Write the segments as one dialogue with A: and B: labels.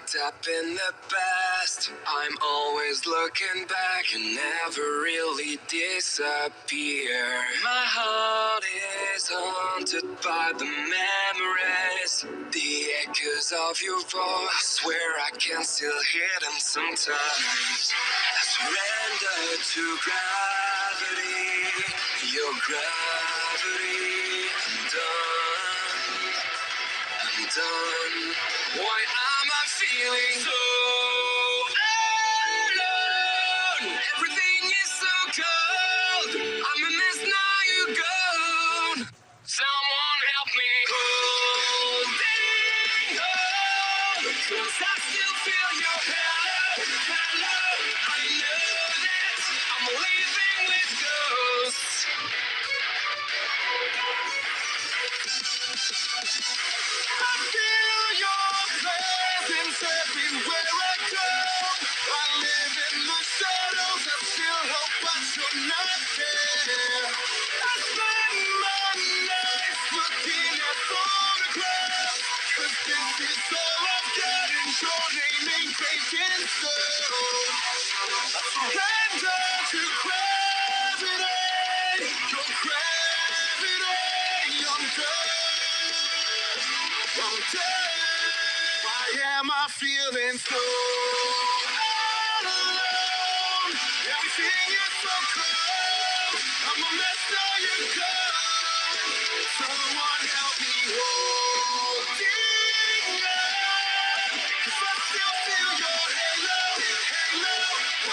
A: Locked up in the past, I'm always looking back and never really disappear. My heart is haunted by the memories, the echoes of your voice, where I can still hear them sometimes. I surrender to gravity, your gravity. I'm done. Why am I feeling so alone? Everything is so cold. I'm a mess, now you're gone. Someone help me holding on, 'cause I still feel your hello, hello. I know that I'm living with ghosts. I feel your presence everywhere I go. I live in the shadows, I still hope, but you're not there. I spend my nights looking at photographs, 'cause this is all I've got, and your name engraved in stone. I surrender to gravity, your gravity. I'm done. I'm done. Why am I feeling so alone? Everything is so cold. I'm a mess, now you're gone. Someone help me holding on, 'cause I still feel your halo, halo.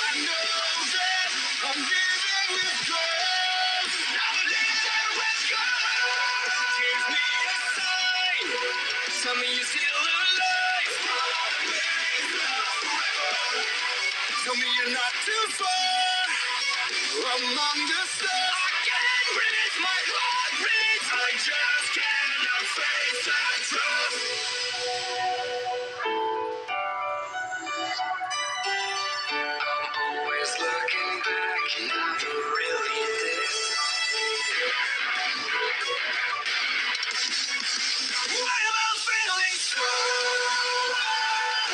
A: I know that I'm living with ghosts. I'm living with ghosts. Give me a sign. Tell me you're still alive. Tell me you're not too far among the stars. I can't breathe, my heart beats. I just cannot face the truth. I'm always looking back, never really this. Why am I feeling so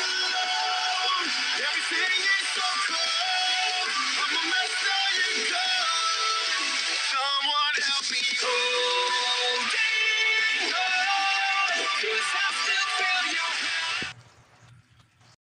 A: alone? Everything is so cold.